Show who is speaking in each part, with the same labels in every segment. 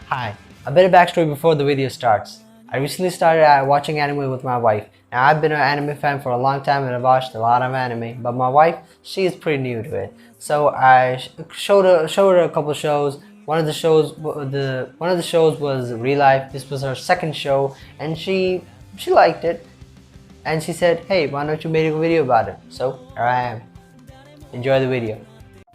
Speaker 1: Hi, a bit of backstory before the video starts. I recently started watching anime with my wife. Now I've been an anime fan for a long time and I've watched a lot of anime, but my wife, she is pretty new to it. So I showed her a couple shows. One of the shows was Relife. This was her second show, and she liked it, and she said, "Hey, why don't you make a video about it?" So here I am. Enjoy the video.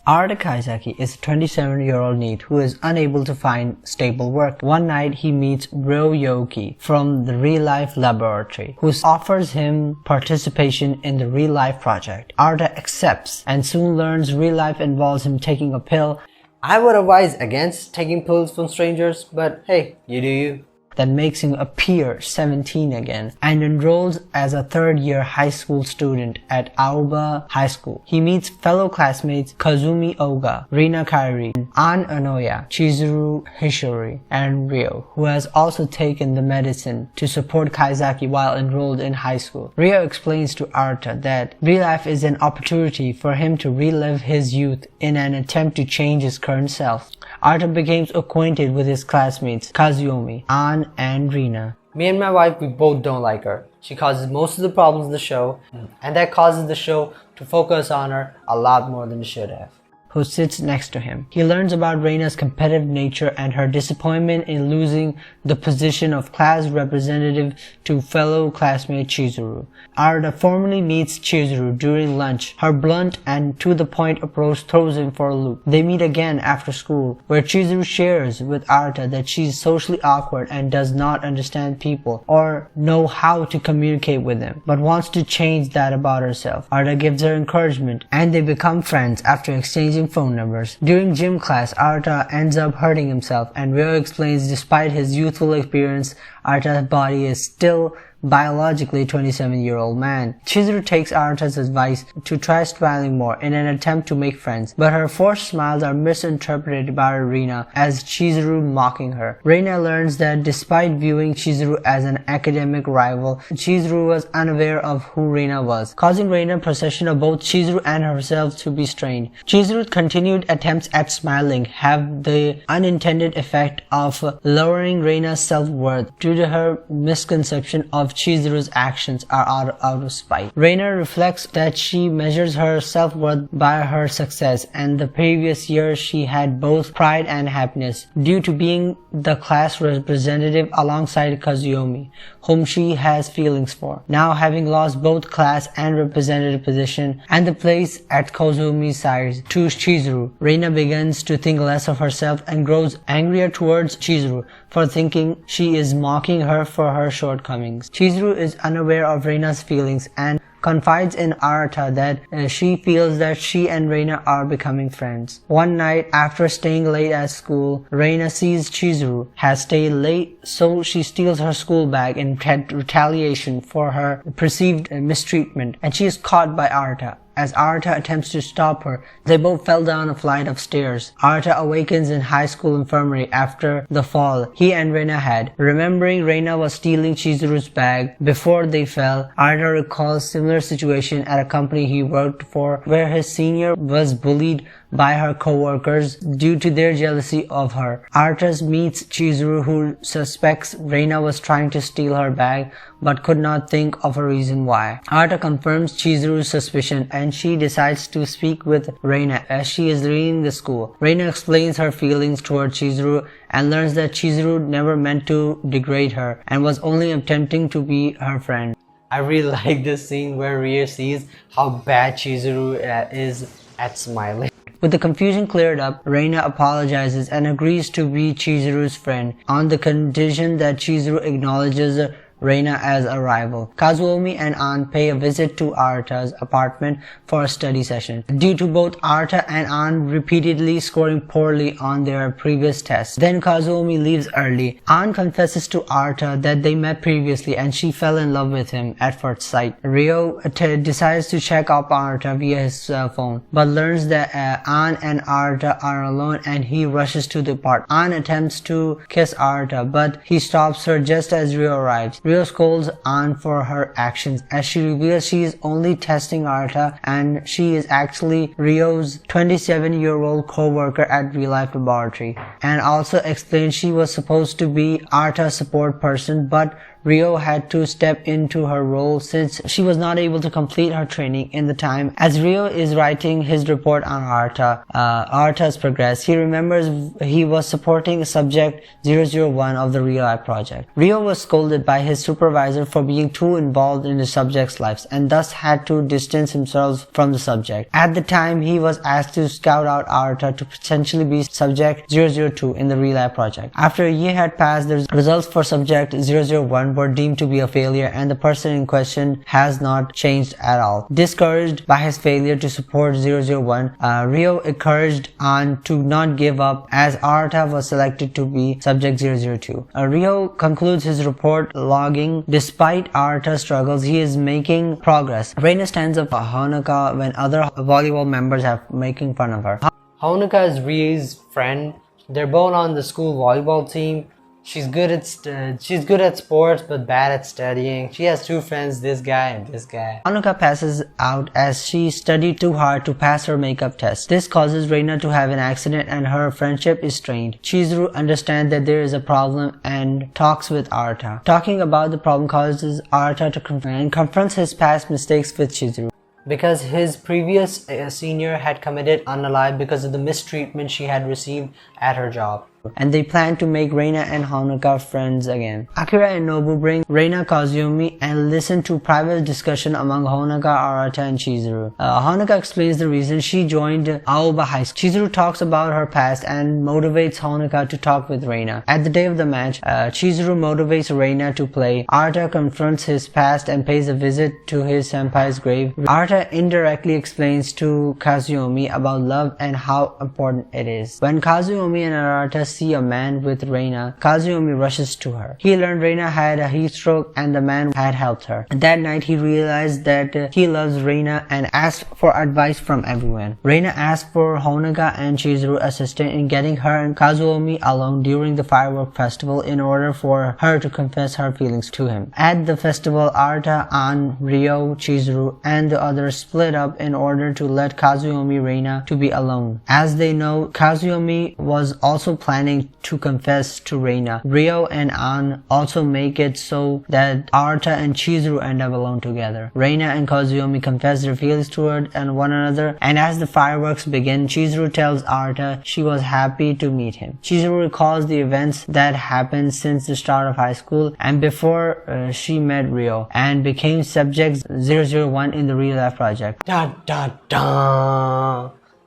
Speaker 1: Arata Kaizaki is a 27-year-old NEET who is unable to find stable work. One night he meets Ryoyoki from the Relife laboratory, who offers him participation in the Relife project. Arata accepts and soon learns Relife involves him taking a pill. I would advise against taking pills from strangers, but hey, you do you. That makes him appear 17 again and enrolls as a third-year high school student at Aoba High School. He meets fellow classmates Kazumi Oga, Rina Kairi, An Anoya, Chizuru Hishori, and Ryo, who has also taken the medicine to support Kaizaki while enrolled in high school. Ryo explains to Arata that Relife is an opportunity for him to relive his youth in an attempt to change his current self. Arata becomes acquainted with his classmates Kazuyomi, An, and Rina. Me and my wife, we both don't like her. She causes most of the problems in the show, and that causes the show to focus on her a lot more than it should have. Who sits next to him. He learns about Reina's competitive nature and her disappointment in losing the position of class representative to fellow classmate Chizuru. Arata formally meets Chizuru during lunch. Her blunt and to-the-point approach throws him for a loop. They meet again after school, where Chizuru shares with Arata that she is socially awkward and does not understand people or know how to communicate with them, but wants to change that about herself. Arata gives her encouragement, and they become friends after exchanging phone numbers. During gym class, Arata ends up hurting himself, and Ryo explains despite his youthful experience, Arata's body is still biologically 27-year-old man. Chizuru takes Arata's advice to try smiling more in an attempt to make friends, but her forced smiles are misinterpreted by Rina as Chizuru mocking her. Rina learns that despite viewing Chizuru as an academic rival, Chizuru was unaware of who Rina was, causing Rina's perception of both Chizuru and herself to be strained. Chizuru's continued attempts at smiling have the unintended effect of lowering Rina's self-worth due to her misconception of Chizuru's actions are out of spite. Reina reflects that she measures her self-worth by her success, and the previous year she had both pride and happiness due to being the class representative alongside Kazuyomi, whom she has feelings for. Now having lost both class and representative position and the place at Kazuyomi's side to Chizuru, Reina begins to think less of herself and grows angrier towards Chizuru for thinking she is mocking her for her shortcomings. Chizuru is unaware of Reina's feelings and confides in Arata that she feels that she and Reina are becoming friends. One night, after staying late at school, Reina sees Chizuru has stayed late, so she steals her school bag in retaliation for her perceived mistreatment, and she is caught by Arata. As Arata attempts to stop her, they both fell down a flight of stairs. Arata awakens in high school infirmary after the fall he and Reina had. Remembering Reina was stealing Chizuru's bag before they fell, Arata recalls similar situation at a company he worked for where his senior was bullied by her co-workers due to their jealousy of her. Arata meets Chizuru, who suspects Reina was trying to steal her bag but could not think of a reason why. Arata confirms Chizuru's suspicion and she decides to speak with Reina as she is leaving the school. Reina explains her feelings toward Chizuru and learns that Chizuru never meant to degrade her and was only attempting to be her friend. I really like this scene where Ryo sees how bad Chizuru is at smiling. With the confusion cleared up, Reina apologizes and agrees to be Chizuru's friend on the condition that Chizuru acknowledges Reina as a rival. Kazuyomi and An pay a visit to Arata's apartment for a study session, due to both Arata and An repeatedly scoring poorly on their previous tests. Then Kazuyomi leaves early. An confesses to Arata that they met previously and she fell in love with him at first sight. Ryo decides to check up Arata via his cell phone, but learns that An and Arata are alone and he rushes to the apartment. An attempts to kiss Arata, but he stops her just as Ryo arrives. Rio scolds Ann for her actions as she reveals she is only testing Arta and she is actually Rio's 27-year-old co-worker at Relife Laboratory, and also explains she was supposed to be Arta's support person, but Rio had to step into her role since she was not able to complete her training in the time. As Rio is writing his report on Arta's progress, he remembers he was supporting subject 001 of the Real Life project. Rio was scolded by his supervisor for being too involved in the subject's lives and thus had to distance himself from the subject. At the time, he was asked to scout out Arta to potentially be subject 002 in the Real Life project. After a year had passed, the results for subject 001 were deemed to be a failure and the person in question has not changed at all. Discouraged by his failure to support 001, Rio encouraged Ann to not give up as Arta was selected to be subject 002. Rio concludes his report logging, despite Arta's struggles, he is making progress. Reina stands up for Honoka when other volleyball members are making fun of her. Honoka is Rio's friend. They're both on the school volleyball team. She's good at sports but bad at studying. She has two friends, this guy and this guy. Honoka passes out as she studied too hard to pass her makeup test. This causes Reina to have an accident and her friendship is strained. Chizuru understands that there is a problem and talks with Arta. Talking about the problem causes Arta to confronts his past mistakes with Chizuru, because his previous senior had committed unalive because of the mistreatment she had received at her job, and they plan to make Reina and Honoka friends again. Akira and Nobu bring Reina Kazuyumi and listen to private discussion among Honoka, Arata, and Chizuru. Honoka explains the reason she joined Aoba High School. Chizuru talks about her past and motivates Honoka to talk with Reina. At the day of the match, Chizuru motivates Reina to play. Arata confronts his past and pays a visit to his senpai's grave. Arata indirectly explains to Kazuyumi about love and how important it is. When Kazuyumi and Arata see a man with Reina, Kazuyumi rushes to her. He learned Reina had a heat stroke and the man had helped her. That night he realized that he loves Reina and asked for advice from everyone. Reina asked for Honoka and Chizuru assistance in getting her and Kazuyumi alone during the firework festival in order for her to confess her feelings to him. At the festival, Arta, Ann, Rio, Chizuru, and the others split up in order to let Kazuyumi Reina to be alone. As they know, Kazuyumi was also planning to confess to Reina. Rio and Ann also make it so that Arta and Chizuru end up alone together. Reina and Kazuyumi confess their feelings toward one another, and as the fireworks begin, Chizuru tells Arta she was happy to meet him. Chizuru recalls the events that happened since the start of high school and before she met Rio and became subject 001 in the Real Life project.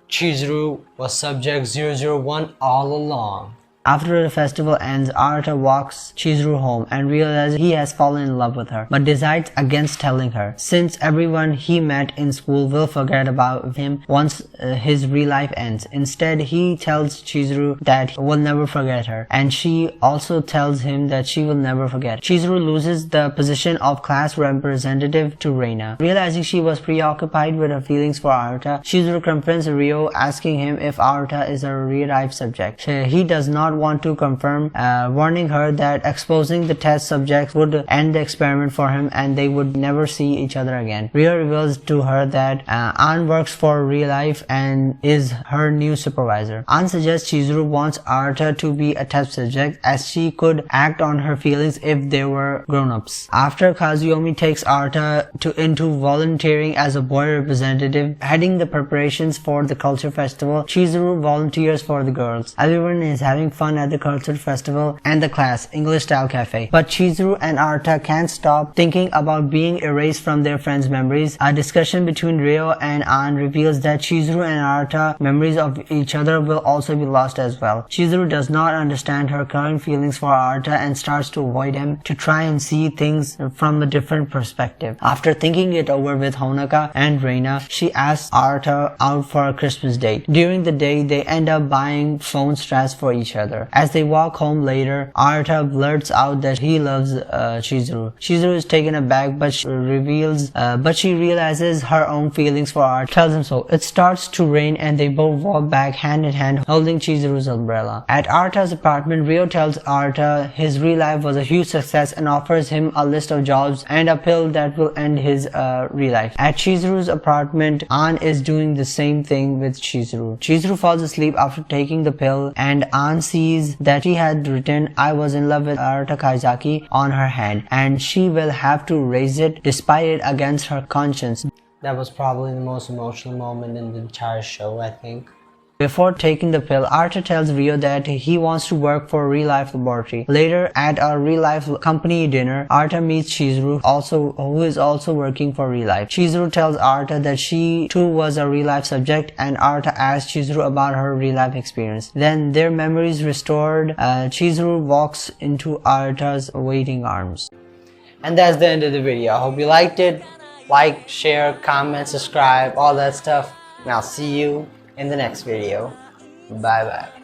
Speaker 1: Chizuru was subject 001 all along. After the festival ends, Arta walks Chizuru home and realizes he has fallen in love with her, but decides against telling her, since everyone he met in school will forget about him once his real life ends. Instead, he tells Chizuru that he will never forget her, and she also tells him that she will never forget. Chizuru loses the position of class representative to Reina. Realizing she was preoccupied with her feelings for Arta, Chizuru confronts Rio, asking him if Arta is a real life subject. He does not want to confirm, warning her that exposing the test subjects would end the experiment for him and they would never see each other again. Rio reveals to her that Ann works for Real Life and is her new supervisor. Ann suggests Chizuru wants Arta to be a test subject as she could act on her feelings if they were grown-ups. After Kazuyumi takes Arta into volunteering as a boy representative, heading the preparations for the culture festival, Chizuru volunteers for the girls. Everyone is having fun at the culture festival and the class English style cafe, but Chizuru and Arta can't stop thinking about being erased from their friends' memories. A discussion between Rio and Ann reveals that Chizuru and Arta memories of each other will also be lost as well. Chizuru does not understand her current feelings for Arta and starts to avoid him to try and see things from a different perspective. After thinking it over with Honoka and Reina, she asks Arta out for a Christmas date. During the day, they end up buying phone straps for each other. other. As they walk home later, Arta blurts out that he loves Chizuru. Chizuru is taken aback, but she realizes her own feelings for Arta, tells him so. It starts to rain and they both walk back hand in hand holding Chizuru's umbrella. At Arta's apartment, Ryo tells Arta his real life was a huge success and offers him a list of jobs and a pill that will end his real life. At Chizuru's apartment, An is doing the same thing with Chizuru. Chizuru falls asleep after taking the pill and An sees that she had written "I was in love with Arata Kaizaki" on her hand and she will have to erase it despite it against her conscience. That was probably the most emotional moment in the entire show, I think. Before taking the pill, Arta tells Ryo that he wants to work for a real-life laboratory. Later, at a real-life company dinner, Arta meets Chizuru, who is also working for real life. Chizuru tells Arta that she too was a real-life subject, and Arta asks Chizuru about her real-life experience. Then, their memories restored, Chizuru walks into Arta's waiting arms. And that's the end of the video. I hope you liked it. Like, share, comment, subscribe, all that stuff. And I'll see you in the next video. Bye bye.